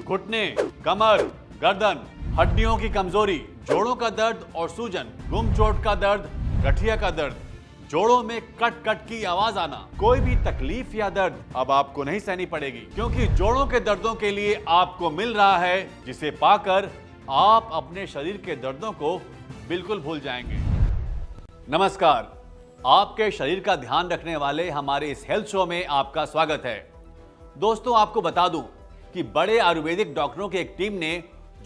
घुटने, कमर, गर्दन, हड्डियों की कमजोरी, जोड़ों का दर्द और सूजन, गुम चोट का दर्द, गठिया का दर्द, जोड़ों में कट कट की आवाज आना, कोई भी तकलीफ या दर्द अब आपको नहीं सहनी पड़ेगी, क्योंकि जोड़ों के दर्दों के लिए आपको मिल रहा है जिसे पाकर आप अपने शरीर के दर्दों को बिल्कुल भूल जाएंगे। नमस्कार, आपके शरीर का ध्यान रखने वाले हमारे इस हेल्थ शो में आपका स्वागत है। दोस्तों, आपको बता दूं कि बड़े आयुर्वेदिक डॉक्टरों की एक टीम ने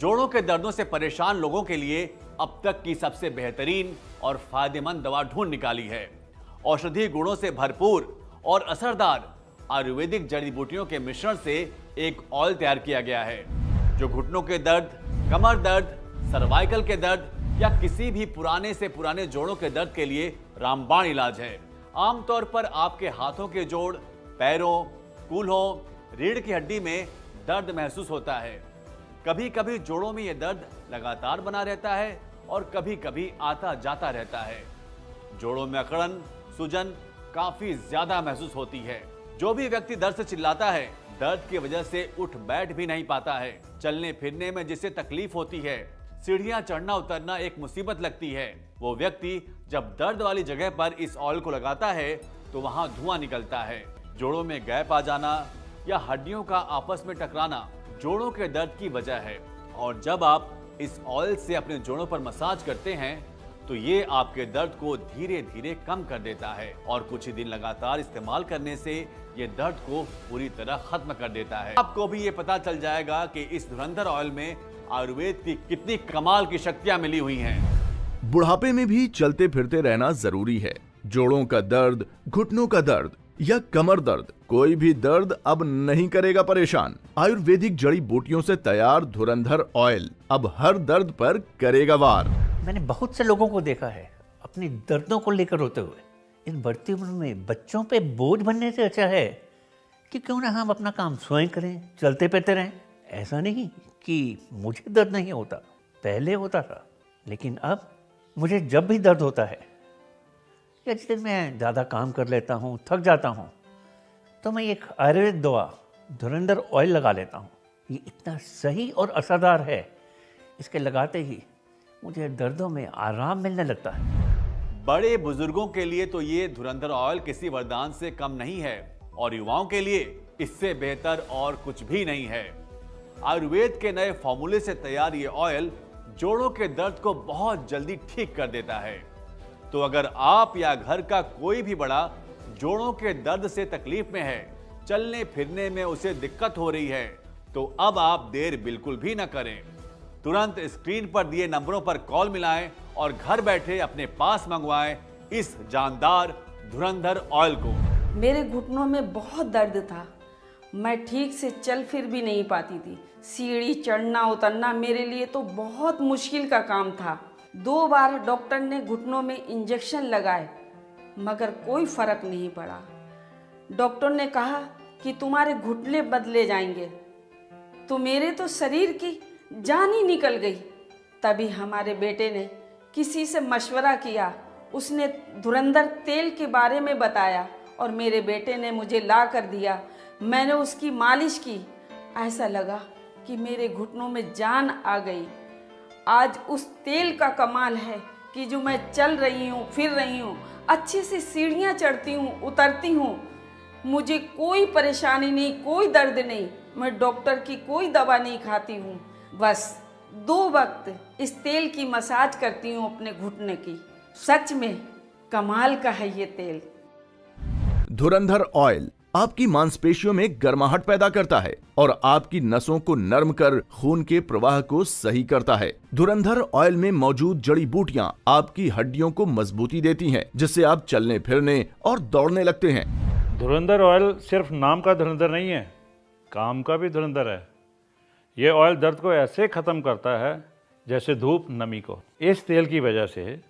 जोड़ों के दर्दों से परेशान लोगों के लिए अब तक की सबसे बेहतरीन और फायदेमंद दवा ढूंढ निकाली है। औषधीय गुणों से भरपूर और असरदार आयुर्वेदिक जड़ी बूटियों के मिश्रण से एक ऑयल तैयार किया गया है जो घुटनों के दर्द, कमर दर्द, सर्वाइकल के दर्द या किसी भी पुराने से पुराने जोड़ों के दर्द के लिए रामबाण इलाज है। आमतौर पर आपके हाथों के जोड़, पैरों, कूल्हों, रीढ़ की हड्डी में दर्द महसूस होता है। कभी कभी जोड़ों में यह दर्द लगातार बना रहता है और कभी कभी आता जाता रहता है। जोड़ों में अकड़न, सूजन काफी ज्यादा महसूस होती है। जो भी व्यक्ति दर्द से चिल्लाता है, दर्द की वजह से उठ बैठ भी नहीं पाता है, चलने फिरने में जिसे तकलीफ होती है, सीढ़ियां चढ़ना उतरना एक मुसीबत लगती है, वो व्यक्ति जब दर्द वाली जगह पर इस ऑयल को लगाता है तो वहां धुआं निकलता है। जोड़ों में गैप आ जाना या हड्डियों का आपस में टकराना जोड़ों के दर्द की वजह है, और जब आप इस ऑयल से अपने जोड़ों पर मसाज करते हैं तो ये आपके दर्द को धीरे धीरे कम कर देता है और कुछ ही दिन लगातार इस्तेमाल करने से ये दर्द को पूरी तरह खत्म कर देता है। आपको भी ये पता चल जाएगा कि इस धुरंधर ऑयल में आयुर्वेद की कितनी कमाल की शक्तियां मिली हुई हैं। बुढ़ापे में भी चलते फिरते रहना जरूरी है। जोड़ों का दर्द, घुटनों का दर्द या कमर दर्द, कोई भी दर्द अब नहीं करेगा परेशान। आयुर्वेदिक जड़ी बूटियों से तैयार धुरंधर ऑयल अब हर दर्द पर करेगा वार। मैंने बहुत से लोगों को देखा है अपनी दर्दों को लेकर रोते हुए। इस बढ़ती उम्र में बच्चों पे बोझ बनने से अच्छा है कि क्यों ना हम अपना काम स्वयं करें, चलते फिरते रहें। ऐसा नहीं कि मुझे दर्द नहीं होता, पहले होता था, लेकिन अब मुझे जब भी दर्द होता है या जिस दिन मैं ज़्यादा काम कर लेता हूँ, थक जाता हूँ, तो मैं एक आयुर्वेदिक दवा धुरंधर ऑयल लगा लेता हूँ। ये इतना सही और असरदार है, इसके लगाते ही मुझे दर्दों में आराम मिलने लगता है। बड़े बुजुर्गों के लिए तो ये धुरंधर ऑयल किसी वरदान से कम नहीं है और युवाओं के लिए इससे बेहतर और कुछ भी नहीं है। आयुर्वेद के नए फॉर्मूले से तैयार ये ऑयल जोड़ों के दर्द को बहुत जल्दी ठीक कर देता है। तो अगर आप या घर का कोई भी बड़ा जोड़ों के दर्द से तकलीफ में है, चलने फिरने में उसे दिक्कत हो रही है, तो अब आप देर बिल्कुल भी न करें। तुरंत स्क्रीन पर दिए नंबरों पर कॉल मिलाएं और घर बैठे अपने पास मंगवाएं इस जानदार धुरंधर ऑयल को। मेरे घुटनों में बहुत दर्द था, मैं ठीक से चल फिर भी नहीं पाती थी। सीढ़ी चढ़ना उतरना मेरे लिए तो बहुत मुश्किल का काम था। 2 बार डॉक्टर ने घुटनों में इंजेक्शन लगाए मगर कोई फर्क नहीं पड़ा। डॉक्टर ने कहा कि तुम्हारे घुटने बदले जाएंगे, तो मेरे तो शरीर की जान ही निकल गई। तभी हमारे बेटे ने किसी से मशवरा किया, उसने धुरंधर तेल के बारे में बताया और मेरे बेटे ने मुझे ला कर दिया। मैंने उसकी मालिश की, ऐसा लगा कि मेरे घुटनों में जान आ गई। आज उस तेल का कमाल है कि जो मैं चल रही हूँ, फिर रही हूँ, अच्छे से सीढ़ियाँ चढ़ती हूँ, उतरती हूँ, मुझे कोई परेशानी नहीं, कोई दर्द नहीं। मैं डॉक्टर की कोई दवा नहीं खाती हूँ, बस 2 वक्त इस तेल की मसाज करती हूँ अपने घुटने की। सच में कमाल का है ये तेल। धुरंधर ऑयल आपकी मांसपेशियों में गर्माहट पैदा करता है और आपकी नसों को नरम कर खून के प्रवाह को सही करता है। धुरंधर ऑयल में मौजूद जड़ी बूटियां आपकी हड्डियों को मजबूती देती हैं, जिससे आप चलने फिरने और दौड़ने लगते हैं। धुरंधर ऑयल सिर्फ नाम का धुरंधर नहीं है, काम का भी धुरंधर है। ये ऑयल दर्द को ऐसे खत्म करता है जैसे धूप नमी को। इस तेल की वजह से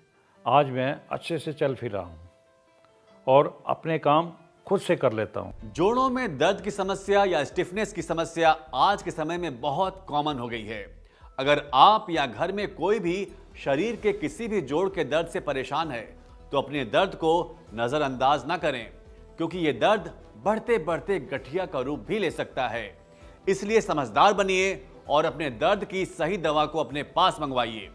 आज मैं अच्छे से चल फिर रहा हूँ और अपने काम खुद से कर लेता हूँ। जोड़ों में दर्द की समस्या या स्टिफनेस की समस्या आज के समय में बहुत कॉमन हो गई है। अगर आप या घर में कोई भी शरीर के किसी भी जोड़ के दर्द से परेशान है तो अपने दर्द को नजरअंदाज ना करें, क्योंकि ये दर्द बढ़ते बढ़ते गठिया का रूप भी ले सकता है। इसलिए समझदार बनिए और अपने दर्द की सही दवा को अपने पास मंगवाइए।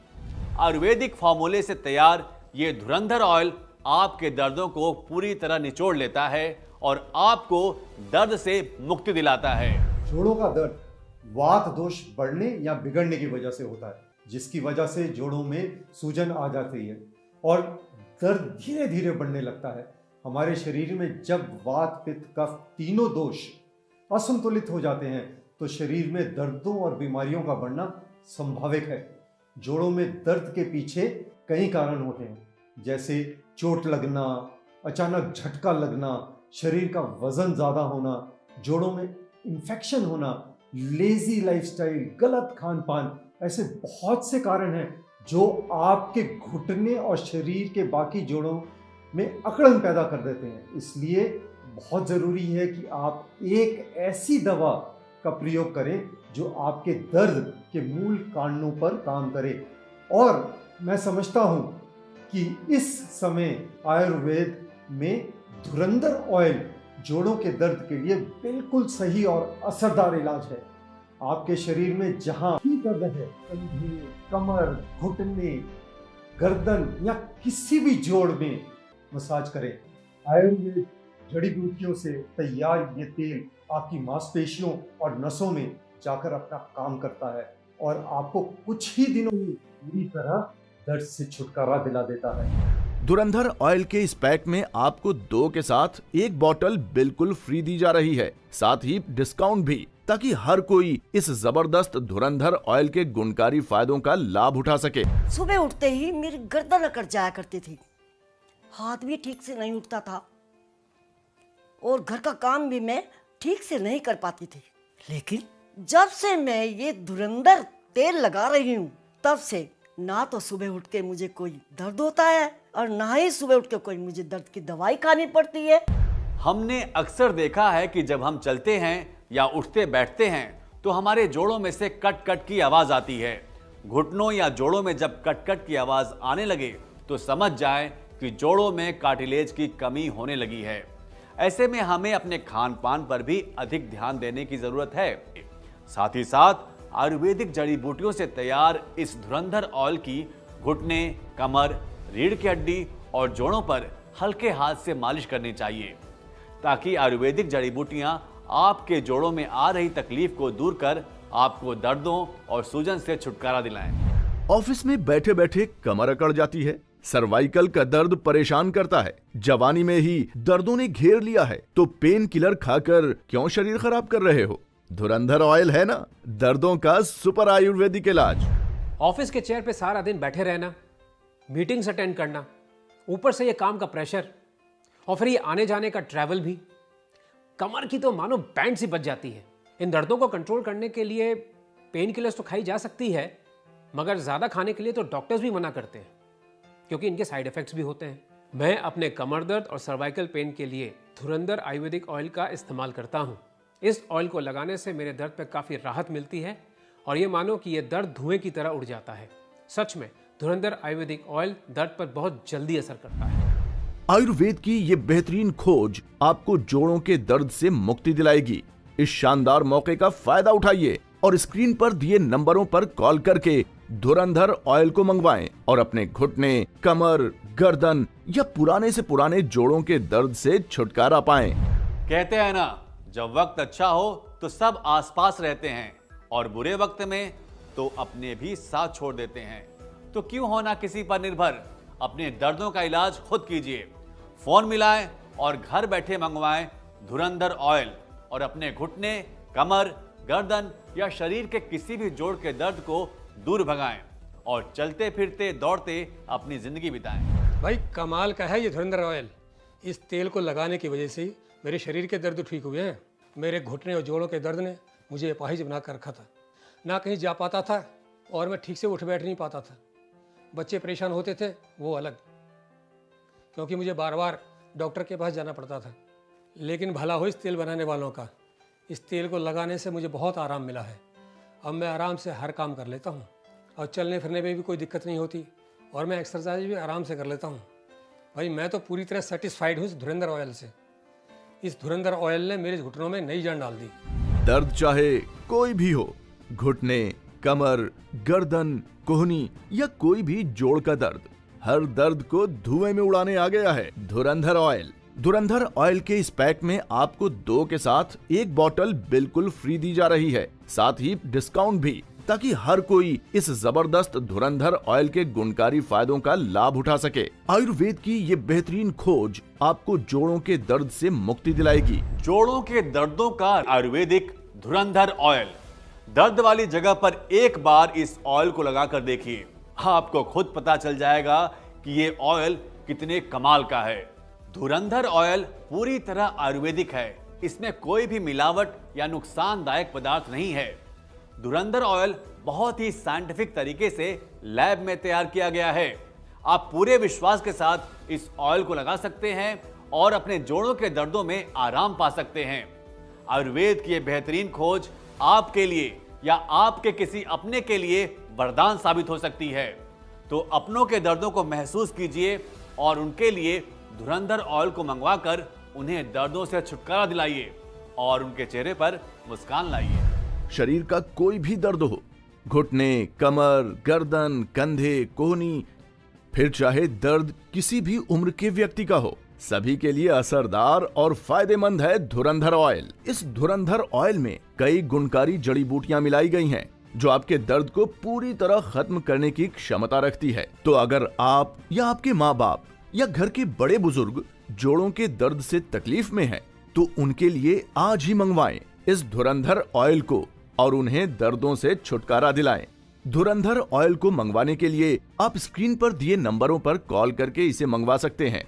आयुर्वेदिक फॉर्मूले से तैयार ये धुरंधर ऑयल आपके दर्दों को पूरी तरह निचोड़ लेता है और आपको दर्द से मुक्ति दिलाता है। जोड़ों का दर्द वात दोष बढ़ने या बिगड़ने की वजह से होता है, जिसकी वजह से जोड़ों में सूजन आ जाती है और दर्द धीरे धीरे बढ़ने लगता है। हमारे शरीर में जब वात पित्त कफ तीनों दोष असंतुलित हो जाते हैं तो शरीर में दर्दों और बीमारियों का बढ़ना संभाविक है। जोड़ों में दर्द के पीछे कई कारण होते हैं, जैसे चोट लगना, अचानक झटका लगना, शरीर का वजन ज्यादा होना, जोड़ों में इन्फेक्शन होना, लेजी लाइफस्टाइल, गलत खान पान, ऐसे बहुत से कारण हैं जो आपके घुटने और शरीर के बाकी जोड़ों में अकड़न पैदा कर देते हैं। इसलिए बहुत ज़रूरी है कि आप एक ऐसी दवा का प्रयोग करें जो आपके दर्द के मूल कारणों पर काम करे। और मैं समझता हूँ कि इस समय आयुर्वेद में धुरंधर ऑयल जोड़ों के दर्द के लिए बिल्कुल सही और असरदार इलाज है। आपके शरीर में जहां भी दर्द है, कंधे, कमर, घुटने, गर्दन या किसी भी जोड़ में मसाज करें। आयुर्वेद जड़ी बूटियों से तैयार ये तेल आपकी मांसपेशियों और नसों में जाकर अपना काम करता है और आपको कुछ ही दिनों में पूरी तरह दर्द से छुटकारा दिला देता है। धुरंधर ऑयल के इस पैक में आपको 2 के साथ 1 बॉटल बिल्कुल फ्री दी जा रही है, साथ ही डिस्काउंट भी, ताकि हर कोई इस जबरदस्त धुरंधर ऑयल के गुणकारी फायदों का लाभ उठा सके। सुबह उठते ही मेरी गर्दन अकड़ जाया करती थी, हाथ भी ठीक से नहीं उठता था और घर का काम भी मैं ठीक से नहीं कर पाती थी। लेकिन जब से मैं ये धुरंधर तेल लगा रही हूँ, तब से ना तो सुबह उठ के मुझे कोई दर्द होता है और ना ही सुबह उठ के कोई मुझे दर्द की दवाई खानी पड़ती है। हमने अक्सर देखा है कि जब हम चलते हैं या उठते बैठते हैं तो हमारे जोड़ों में से कट कट की आवाज आती है। घुटनों या जोड़ों में जब कट कट की आवाज आने लगे तो समझ जाएं कि जोड़ों में कार्टिलेज की कमी होने लगी है। ऐसे में हमें अपने खान पान पर भी अधिक ध्यान देने की जरूरत है। साथ ही साथ आयुर्वेदिक जड़ी बूटियों से तैयार इस धुरंधर ऑयल की घुटने, कमर, रीढ़ की हड्डी और जोड़ों पर हल्के हाथ से मालिश करनी चाहिए, ताकि आयुर्वेदिक जड़ी बूटियां आपके जोड़ों में आ रही तकलीफ को दूर कर आपको दर्दों और सूजन से छुटकारा दिलाएं। ऑफिस में बैठे बैठे कमर अकड़ जाती है, सर्वाइकल का दर्द परेशान करता है, जवानी में ही दर्दों ने घेर लिया है, तो पेन किलर खाकर क्यों शरीर खराब कर रहे हो? धुरंधर ऑयल है ना दर्दों का सुपर आयुर्वेदिक इलाज। ऑफिस के चेयर पे सारा दिन बैठे रहना, मीटिंग्स अटेंड करना, ऊपर से ये काम का प्रेशर और फिर ये आने जाने का ट्रैवल भी, कमर की तो मानो बैंड सी बज जाती है। इन दर्दों को कंट्रोल करने के लिए पेन किलर्स तो खाई जा सकती है, मगर ज़्यादा खाने के लिए तो डॉक्टर्स भी मना करते हैं क्योंकि इनके साइड इफ़ेक्ट्स भी होते हैं। मैं अपने कमर दर्द और सर्वाइकल पेन के लिए धुरंधर आयुर्वेदिक ऑयल का इस्तेमाल करता हूँ। इस ऑयल को लगाने से मेरे दर्द पे काफ़ी राहत मिलती है और ये मानो कि ये दर्द धुएं की तरह उड़ जाता है। सच में धुरंधर आयुर्वेदिक ऑयल दर्द पर बहुत जल्दी असर करता है। आयुर्वेद की ये बेहतरीन खोज आपको जोड़ों के दर्द से मुक्ति दिलाएगी। इस शानदार मौके का फायदा उठाइए और स्क्रीन पर दिए नंबरों पर कॉल करके धुरंधर ऑयल को मंगवाएं और अपने घुटने, कमर, गर्दन या पुराने से पुराने जोड़ों के दर्द से छुटकारा पाएं। कहते हैं ना, जब वक्त अच्छा हो तो सब आसपास रहते हैं और बुरे वक्त में तो अपने भी साथ छोड़ देते हैं। तो क्यों होना किसी पर निर्भर, अपने दर्दों का इलाज खुद कीजिए। फोन मिलाएं और घर बैठे मंगवाएं धुरंधर ऑयल और अपने घुटने, कमर, गर्दन या शरीर के किसी भी जोड़ के दर्द को दूर भगाएं और चलते फिरते दौड़ते अपनी जिंदगी बिताएं। भाई कमाल का है ये धुरंधर ऑयल। इस तेल को लगाने की वजह से मेरे शरीर के दर्द ठीक हुए हैं। मेरे घुटने और जोड़ों के दर्द ने मुझे अपाहिज बना कर रखा था, ना कहीं जा पाता था और मैं ठीक से उठ बैठ नहीं पाता था। बच्चे परेशान होते थे वो अलग, क्योंकि मुझे बार बार डॉक्टर के पास जाना पड़ता था। लेकिन भला हो इस तेल बनाने वालों का। इस तेल को लगाने से मुझे बहुत आराम मिला है। अब मैं आराम से हर काम कर लेता हूँ और चलने फिरने में भी कोई दिक्कत नहीं होती और मैं एक्सरसाइज भी आराम से कर लेता हूँ। भाई मैं तो पूरी तरह सेटिस्फाइड हूँ इस धुरंधर ऑयल से। इस धुरंधर ऑयल ने मेरे घुटनों में नई जान डाल दी। दर्द चाहे कोई भी हो, घुटने, कमर, गर्दन, कोहनी या कोई भी जोड़ का दर्द, हर दर्द को धुएं में उड़ाने आ गया है धुरंधर ऑयल। धुरंधर ऑयल के इस पैक में आपको 2 के साथ 1 बॉटल बिल्कुल फ्री दी जा रही है, साथ ही डिस्काउंट भी, ताकि हर कोई इस जबरदस्त धुरंधर ऑयल के गुणकारी फायदों का लाभ उठा सके। आयुर्वेद की ये बेहतरीन खोज आपको जोड़ों के दर्द से मुक्ति दिलाएगी। जोड़ों के दर्दों का आयुर्वेदिक धुरंधर ऑयल। दर्द वाली जगह पर एक बार इस ऑयल को लगाकर देखिए, आपको खुद पता चल जाएगा कि ये ऑयल कितने कमाल का है। धुरंधर ऑयल पूरी तरह आयुर्वेदिक है, इसमें कोई भी मिलावट या नुकसानदायक पदार्थ नहीं है। धुरंधर ऑयल बहुत ही साइंटिफिक तरीके से लैब में तैयार किया गया है। आप पूरे विश्वास के साथ इस ऑयल को लगा सकते हैं और अपने जोड़ों के दर्दों में आराम पा सकते हैं। आयुर्वेद की ये बेहतरीन खोज आपके लिए या आपके किसी अपने के लिए वरदान साबित हो सकती है। तो अपनों के दर्दों को महसूस कीजिए और उनके लिए धुरंधर ऑयल को मंगवाकर उन्हें दर्दों से छुटकारा दिलाइए और उनके चेहरे पर मुस्कान लाइए। शरीर का कोई भी दर्द हो, घुटने, कमर, गर्दन, कंधे, कोहनी, फिर चाहे दर्द किसी भी उम्र के व्यक्ति का हो, सभी के लिए असरदार और फायदेमंद है धुरंधर ऑयल। इस धुरंधर ऑयल में कई गुणकारी जड़ी बूटियां मिलाई गई हैं, जो आपके दर्द को पूरी तरह खत्म करने की क्षमता रखती है। तो अगर आप या आपके माँ बाप या घर के बड़े बुजुर्ग जोड़ों के दर्द से तकलीफ में हैं, तो उनके लिए आज ही मंगवाएं इस धुरंधर ऑयल को और उन्हें दर्दों से छुटकारा दिलाएं। धुरंधर ऑयल को मंगवाने के लिए आप स्क्रीन पर दिए नंबरों पर कॉल करके इसे मंगवा सकते हैं।